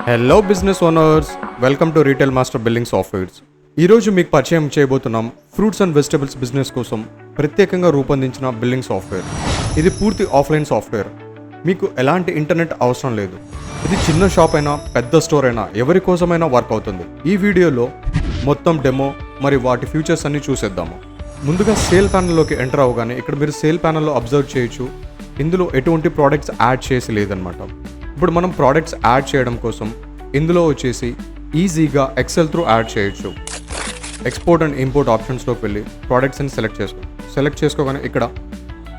Hello business owners, welcome to retail master billing softwares. ఈరోజు మీకు పరిచయం చేయబోతున్నాం ఫ్రూట్స్ అండ్ వెజిటబుల్స్ బిజినెస్ కోసం ప్రత్యేకంగా రూపొందించిన బిల్లింగ్ సాఫ్ట్వేర్. ఇది పూర్తి ఆఫ్లైన్ సాఫ్ట్వేర్. మీకు ఎలాంటి ఇంటర్నెట్ అవసరం లేదు. ఇది చిన్న షాప్ అయినా పెద్ద స్టోర్ అయినా ఎవరి కోసమైనా వర్క్ అవుతుంది. ఈ వీడియోలో మొత్తం డెమో మరియు వాటి ఫీచర్స్ అన్ని చూసేద్దాము. ముందుగా సేల్ ప్యానల్లోకి ఎంటర్ అవ్వగానే ఇక్కడ మీరు సేల్ ప్యానల్లో అబ్జర్వ్ చేయొచ్చు. ఇందులో ఎటువంటి ప్రోడక్ట్స్ యాడ్ చేసి లేదనమాట. ఇప్పుడు మనం ప్రోడక్ట్స్ యాడ్ చేయడం కోసం ఇందులో వచ్చేసి ఈజీగా ఎక్సెల్ త్రూ యాడ్ చేయొచ్చు. ఎక్స్పోర్ట్ అండ్ ఇంపోర్ట్ ఆప్షన్స్లోకి వెళ్ళి ప్రోడక్ట్స్ని సెలెక్ట్ చేసుకోగానే ఇక్కడ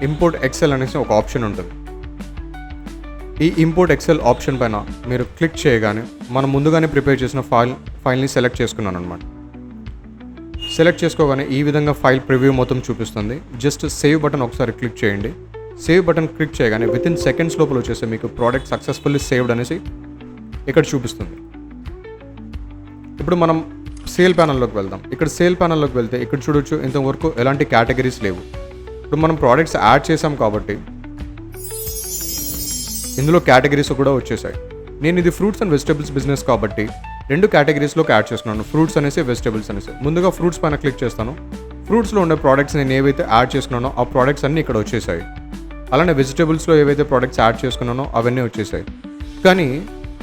ఇంపోర్ట్ ఎక్సెల్ అనేసి ఒక ఆప్షన్ ఉంటుంది. ఈ ఇంపోర్ట్ ఎక్సెల్ ఆప్షన్ పైన మీరు క్లిక్ చేయగానే మనం ముందుగానే ప్రిపేర్ చేసిన ఫైల్ని సెలెక్ట్ చేసుకున్నాను అనమాట. సెలెక్ట్ చేసుకోగానే ఈ విధంగా ఫైల్ ప్రివ్యూ మొత్తం చూపిస్తుంది. జస్ట్ సేవ్ బటన్ ఒకసారి క్లిక్ చేయండి. సేవ్ బటన్ క్లిక్ చేయగానే వితిన్ సెకండ్స్ లోపల వచ్చేసి మీకు ప్రోడక్ట్ సక్సెస్ఫుల్లీ సేవ్డ్ అనేసి ఇక్కడ చూపిస్తుంది. ఇప్పుడు మనం సేల్ ప్యానల్లోకి వెళ్దాం. ఇక్కడ సేల్ ప్యానల్లోకి వెళ్తే ఇక్కడ చూడొచ్చు, ఇంతవరకు ఎలాంటి కేటగిరీస్ లేవు. ఇప్పుడు మనం ప్రోడక్ట్స్ యాడ్ చేసాం కాబట్టి ఇందులో కేటగిరీస్ కూడా వచ్చేసాయి. నేను ఇది ఫ్రూట్స్ అండ్ వెజిటబుల్స్ బిజినెస్ కాబట్టి రెండు కేటగిరీస్లోకి యాడ్ చేస్తున్నాను, ఫ్రూట్స్ అనేసి వెజిటబుల్స్ అనేసి. ముందుగా ఫ్రూట్స్ పైన క్లిక్ చేస్తాను. ఫ్రూట్స్లో ఉండే ప్రోడక్ట్స్ నేను ఏవైతే యాడ్ చేసుకున్నానో ఆ ప్రోడక్ట్స్ అన్నీ ఇక్కడ వచ్చేసాయి. అలానే వెజిటబుల్స్లో ఏవైతే ప్రోడక్ట్స్ యాడ్ చేసుకున్నానో అవన్నీ వచ్చేసాయి. కానీ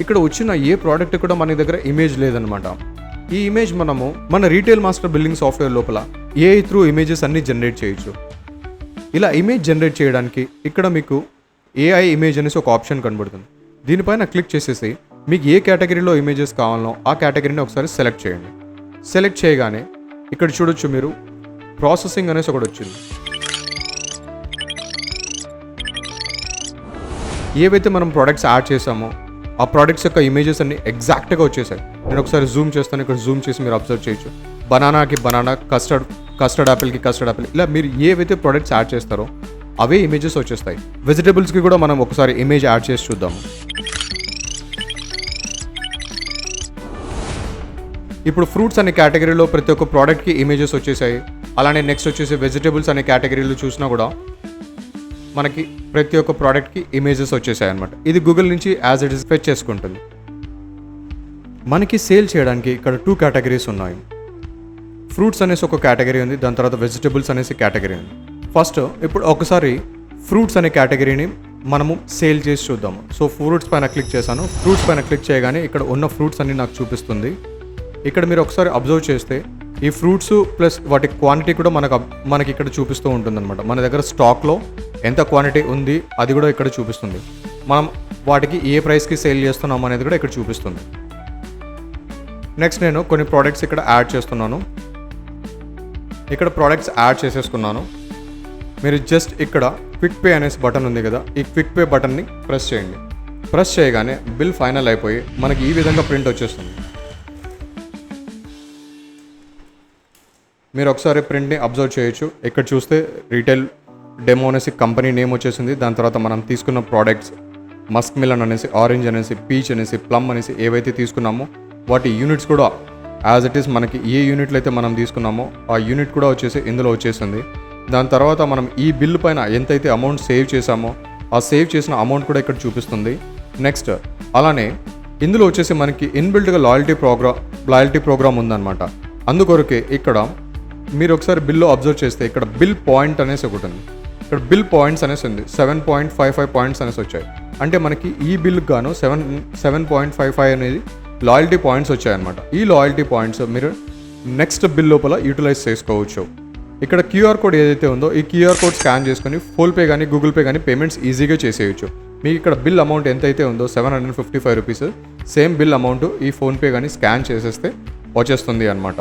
ఇక్కడ వచ్చిన ఏ ప్రోడక్ట్ కూడా మన దగ్గర ఇమేజ్ లేదనమాట. ఈ ఇమేజ్ మనము మన రీటైల్ మాస్టర్ బిల్లింగ్ సాఫ్ట్వేర్ లోపల ఏఐ త్రూ ఇమేజెస్ అన్ని జనరేట్ చేయొచ్చు. ఇలా ఇమేజ్ జనరేట్ చేయడానికి ఇక్కడ మీకు ఏఐ ఇమేజ్ అనేసి ఒక ఆప్షన్ కనబడుతుంది. దీనిపైన క్లిక్ చేసేసి మీకు ఏ కేటగిరీలో ఇమేజెస్ కావాలో ఆ కేటగిరీని ఒకసారి సెలెక్ట్ చేయండి. సెలెక్ట్ చేయగానే ఇక్కడ చూడొచ్చు మీరు ప్రాసెసింగ్ అనేసి ఒకటి వచ్చింది. ఏవైతే మనం ప్రోడక్ట్స్ యాడ్ చేసామో ఆ ప్రోడక్ట్స్ యొక్క ఇమేజెస్ అన్ని ఎగ్జాక్ట్గా వచ్చేసాయి. నేను ఒకసారి జూమ్ చేస్తాను. ఇక్కడ జూమ్ చేసి మీరు అబ్జర్వ్ చేయొచ్చు. బనానాకి బనానా, కస్టర్డ్ యాపిల్కి కస్టర్డ్ యాపిల్, ఇలా మీరు ఏవైతే ప్రోడక్ట్స్ యాడ్ చేస్తారో అవే ఇమేజెస్ వచ్చేస్తాయి. వెజిటబుల్స్కి కూడా మనం ఒకసారి ఇమేజ్ యాడ్ చేసి చూద్దాము. ఇప్పుడు ఫ్రూట్స్ అనే కేటగిరీలో ప్రతి ఒక్క ప్రోడక్ట్కి ఇమేజెస్ వచ్చేసాయి. అలానే నెక్స్ట్ వచ్చేసి వెజిటబుల్స్ అనే కేటగిరీలో చూసినా కూడా మనకి ప్రతి ఒక్క ప్రోడక్ట్కి ఇమేజెస్ వచ్చేసాయి అనమాట. ఇది గూగుల్ నుంచి యాజ్ ఇట్ ఇస్ ఫెచ్ చేసుకుంటుంది. మనకి సేల్ చేయడానికి ఇక్కడ 2 కేటగిరీస్ ఉన్నాయి. ఫ్రూట్స్ అనేసి ఒక కేటగిరీ ఉంది, దాని తర్వాత వెజిటబుల్స్ అనేసి కేటగిరీ ఉంది. ఫస్ట్ ఇప్పుడు ఒకసారి ఫ్రూట్స్ అనే కేటగిరీని మనము సేల్ చేసి చూద్దాము. సో ఫ్రూట్స్ పైన క్లిక్ చేశాను. ఫ్రూట్స్ పైన క్లిక్ చేయగానే ఇక్కడ ఉన్న ఫ్రూట్స్ అన్ని నాకు చూపిస్తుంది. ఇక్కడ మీరు ఒకసారి అబ్జర్వ్ చేస్తే ఈ ఫ్రూట్స్ ప్లస్ వాటి క్వాంటిటీ కూడా మనకి ఇక్కడ చూపిస్తూ ఉంటుంది అనమాట. మన దగ్గర స్టాక్లో ఎంత క్వాంటిటీ ఉంది అది కూడా ఇక్కడ చూపిస్తుంది. మనం వాటికి ఏ ప్రైస్కి సేల్ చేస్తున్నాం అనేది కూడా ఇక్కడ చూపిస్తుంది. నెక్స్ట్ నేను కొన్ని ప్రోడక్ట్స్ ఇక్కడ యాడ్ చేస్తున్నాను. ఇక్కడ ప్రోడక్ట్స్ యాడ్ చేసేసుకున్నాను. మీరు జస్ట్ ఇక్కడ క్విక్ పే అనేసి బటన్ ఉంది కదా, ఈ క్విక్ పే బటన్ని ప్రెస్ చేయండి. ప్రెస్ చేయగానే బిల్ ఫైనల్ అయిపోయి మనకి ఈ విధంగా ప్రింట్ వచ్చేస్తుంది. మీరు ఒకసారి ప్రింట్ని అబ్జర్వ్ చేయొచ్చు. ఇక్కడ చూస్తే రీటైల్ డెమో అనేసి కంపెనీ నేమ్ వచ్చేసింది. దాని తర్వాత మనం తీసుకున్న ప్రోడక్ట్స్ మస్క్ మిలన్ అనేసి, ఆరెంజ్ అనేసి, పీచ్ అనేసి, ప్లమ్ అనేసి ఏవైతే తీసుకున్నామో వాటి యూనిట్స్ కూడా యాజ్ ఇట్ ఈస్ మనకి ఏ యూనిట్లు అయితే మనం తీసుకున్నామో ఆ యూనిట్ కూడా వచ్చేసి ఇందులో వచ్చేసింది. దాని తర్వాత మనం ఈ బిల్ పైన ఎంతైతే అమౌంట్ సేవ్ చేసామో ఆ సేవ్ చేసిన అమౌంట్ కూడా ఇక్కడ చూపిస్తుంది. నెక్స్ట్ అలానే ఇందులో వచ్చేసి మనకి ఇన్బిల్ట్గా లాయల్టీ ప్రోగ్రామ్ ఉందన్నమాట. అందుకొరకే ఇక్కడ మీరు ఒకసారి బిల్లో అబ్జర్వ్ చేస్తే ఇక్కడ బిల్ పాయింట్ అనేసి ఒకటి ఉంది. ఇక్కడ బిల్ పాయింట్స్ అనేసి ఉంది. 7.55 పాయింట్స్ అనేసి వచ్చాయి. అంటే మనకి ఈ బిల్కి గాను 7.55 అనేది లాయల్టీ పాయింట్స్ వచ్చాయన్నమాట. ఈ లాయల్టీ పాయింట్స్ మీరు నెక్స్ట్ బిల్ లోపల యూటిలైజ్ చేసుకోవచ్చు. ఇక్కడ క్యూఆర్ కోడ్ ఏదైతే ఉందో ఈ క్యూఆర్ కోడ్ స్కాన్ చేసుకుని ఫోన్పే కానీ గూగుల్ పే కానీ పేమెంట్స్ ఈజీగా చేసేయచ్చు. మీకు ఇక్కడ బిల్ అమౌంట్ ఎంతైతే ఉందో 755 రూపీస్, సేమ్ బిల్ అమౌంట్ ఈ ఫోన్పే కానీ స్కాన్ చేసేస్తే వచ్చేస్తుంది అనమాట.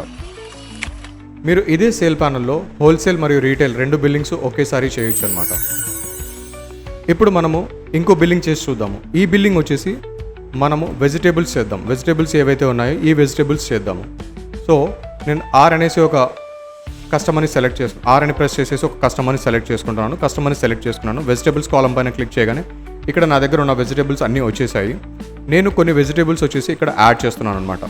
మీరు ఇదే సేల్ ప్యానల్లో హోల్సేల్ మరియు రీటైల్ రెండు బిల్లింగ్స్ ఒకేసారి చేయొచ్చు అనమాట. ఇప్పుడు మనము ఇంకో బిల్లింగ్ చేసి చూద్దాము. ఈ బిల్లింగ్ వచ్చేసి మనము వెజిటేబుల్స్ చేద్దాం. వెజిటేబుల్స్ ఏవైతే ఉన్నాయో ఈ వెజిటేబుల్స్ చేద్దాము. సో నేను ఆర్ అనేసి ఒక కస్టమర్ని సెలెక్ట్ చేసుకున్నాను. ఆర్ అని ప్రెస్ చేసేసి ఒక కస్టమర్ని సెలెక్ట్ చేసుకున్నాను. వెజిటేబుల్స్ కాలం పైన క్లిక్ చేయగానే ఇక్కడ నా దగ్గర ఉన్న వెజిటేబుల్స్ అన్నీ వచ్చేసాయి. నేను కొన్ని వెజిటేబుల్స్ వచ్చేసి ఇక్కడ యాడ్ చేస్తున్నాను అనమాట.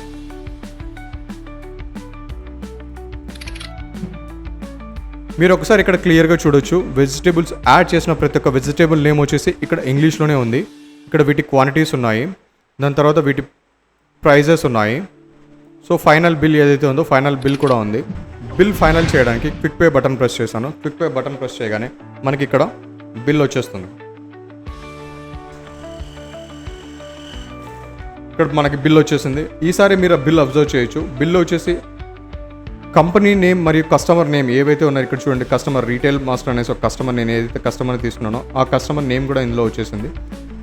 మీరు ఒకసారి ఇక్కడ క్లియర్గా చూడొచ్చు. వెజిటేబుల్స్ యాడ్ చేసిన ప్రతి ఒక్క వెజిటేబుల్ నేమ్ వచ్చేసి ఇక్కడ ఇంగ్లీష్లోనే ఉంది. ఇక్కడ వీటి క్వాంటిటీస్ ఉన్నాయి. దాని తర్వాత వీటి ప్రైజెస్ ఉన్నాయి. సో ఫైనల్ బిల్ ఏదైతే ఉందో ఫైనల్ బిల్ కూడా ఉంది. బిల్ ఫైనల్ చేయడానికి క్విక్ పే బటన్ ప్రెస్ చేశాను. క్విక్ పే బటన్ ప్రెస్ చేయగానే మనకి ఇక్కడ బిల్ వచ్చేస్తుంది. ఇక్కడ మనకి బిల్ వచ్చేసింది. ఈసారి మీరు బిల్ అబ్జర్వ్ చేయొచ్చు. బిల్ వచ్చేసి కంపెనీ నేమ్ మరియు కస్టమర్ నేమ్ ఏవైతే ఉన్నాయో ఇక్కడ చూడండి. కస్టమర్ రీటైల్ మాస్టర్ అనేసి ఒక కస్టమర్, నేను ఏదైతే కస్టమర్ తీసుకున్నానో ఆ కస్టమర్ నేమ్ కూడా ఇందులో వచ్చేసింది.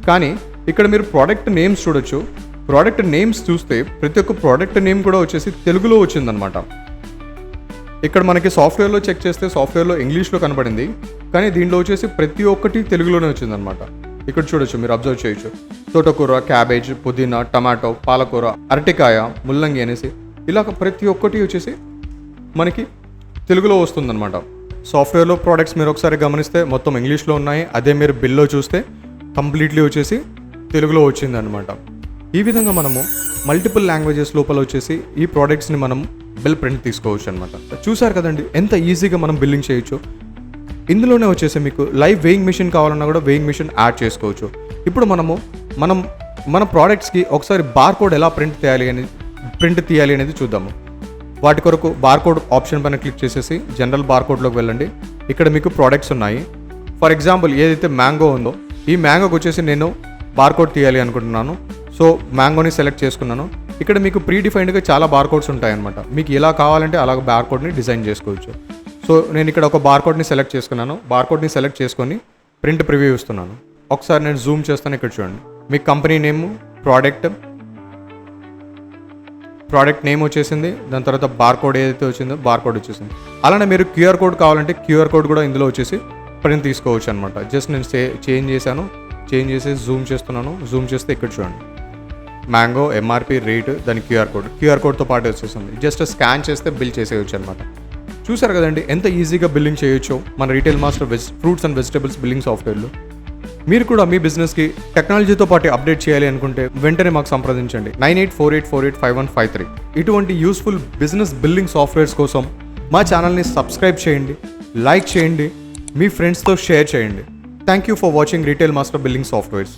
కానీ ఇక్కడ మీరు ప్రోడక్ట్ నేమ్స్ చూడొచ్చు. ప్రోడక్ట్ నేమ్స్ చూస్తే ప్రతి ఒక్క ప్రోడక్ట్ నేమ్ కూడా వచ్చేసి తెలుగులో వచ్చిందనమాట. ఇక్కడ మనకి సాఫ్ట్వేర్లో చెక్ చేస్తే సాఫ్ట్వేర్లో ఇంగ్లీష్లో కనబడింది, కానీ దీంట్లో వచ్చేసి ప్రతి ఒక్కటి తెలుగులోనే వచ్చిందనమాట. ఇక్కడ చూడొచ్చు, మీరు అబ్జర్వ్ చేయొచ్చు. తోటకూర, క్యాబేజ్, పుదీనా, టమాటో, పాలకూర, అరటికాయ, ముల్లంగి అనేసి ఇలా ప్రతి ఒక్కటి వచ్చేసి మనకి తెలుగులో వస్తుందన్నమాట. సాఫ్ట్వేర్లో ప్రోడక్ట్స్ మీరు ఒకసారి గమనిస్తే మొత్తం ఇంగ్లీష్లో ఉన్నాయి. అదే మీరు బిల్లో చూస్తే కంప్లీట్లీ వచ్చేసి తెలుగులో వచ్చిందనమాట. ఈ విధంగా మనము మల్టిపుల్ లాంగ్వేజెస్ లోపల వచ్చేసి ఈ ప్రోడక్ట్స్ని మనం బిల్ ప్రింట్ తీసుకోవచ్చు అనమాట. చూసారు కదండి ఎంత ఈజీగా మనం బిల్లింగ్ చేయొచ్చు. ఇందులోనే వచ్చేసి మీకు లైవ్ వేయింగ్ మిషన్ కావాలన్నా కూడా వేయింగ్ మిషన్ యాడ్ చేసుకోవచ్చు. ఇప్పుడు మనం మన ప్రోడక్ట్స్కి ఒకసారి బార్కోడ్ ఎలా ప్రింట్ తీయాలి అనేది చూద్దాము. వాటి కొరకు బార్కోడ్ ఆప్షన్ పైన క్లిక్ చేసేసి జనరల్ బార్కోడ్లోకి వెళ్ళండి. ఇక్కడ మీకు ప్రోడక్ట్స్ ఉన్నాయి. ఫర్ ఎగ్జాంపుల్ ఏదైతే మ్యాంగో ఉందో ఈ మ్యాంగోకి వచ్చేసి నేను బార్కోడ్ తీయాలి అనుకుంటున్నాను. సో మ్యాంగోని సెలెక్ట్ చేసుకున్నాను. ఇక్కడ మీకు ప్రీ డిఫైన్డ్గా చాలా బార్కోడ్స్ ఉంటాయన్నమాట. మీకు ఎలా కావాలంటే అలాగ బార్కోడ్ని డిజైన్ చేసుకోవచ్చు. సో నేను ఇక్కడ ఒక బార్కోడ్ని సెలెక్ట్ చేసుకున్నాను. బార్కోడ్ని సెలెక్ట్ చేసుకొని ప్రింట్ ప్రివ్యూ ఇస్తున్నాను. ఒకసారి నేను జూమ్ చేస్తాను. ఇక్కడ చూడండి, మీ కంపెనీ నేమ్, ప్రోడక్ట్ నేమ్ వచ్చేసింది. దాని తర్వాత బార్కోడ్ ఏదైతే వచ్చిందో బార్కోడ్ వచ్చేసింది. అలానే మీరు క్యూఆర్ కోడ్ కావాలంటే క్యూఆర్ కోడ్ కూడా ఇందులో వచ్చేసి ప్రింట్ తీసుకోవచ్చు అనమాట. జస్ట్ నేను చేంజ్ చేసి జూమ్ చేస్తున్నాను. జూమ్ చేస్తే ఇక్కడ చూడండి, మ్యాంగో, ఎంఆర్పి, రేట్, దాని క్యూఆర్ కోడ్తో పాటు వచ్చేసింది. జస్ట్ స్కాన్ చేస్తే బిల్ చేసేయచ్చు అనమాట. చూసారు కదండి ఎంత ఈజీగా బిల్లింగ్ చేయొచ్చు మన retail master fruits and vegetables billing సాఫ్ట్వేర్లో. మీరు కూడా మీ బిజినెస్కి టెక్నాలజీతో పాటు అప్డేట్ చేయాలి అనుకుంటే వెంటనే మాకు సంప్రదించండి 9848485153. ఇటువంటి యూస్ఫుల్ బిజినెస్ బిల్లింగ్ సాఫ్ట్వేర్స్ కోసం మా ఛానల్ని సబ్స్క్రైబ్ చేయండి, లైక్ చేయండి, మీ ఫ్రెండ్స్తో షేర్ చేయండి. Thank you for watching retail master billing softwares.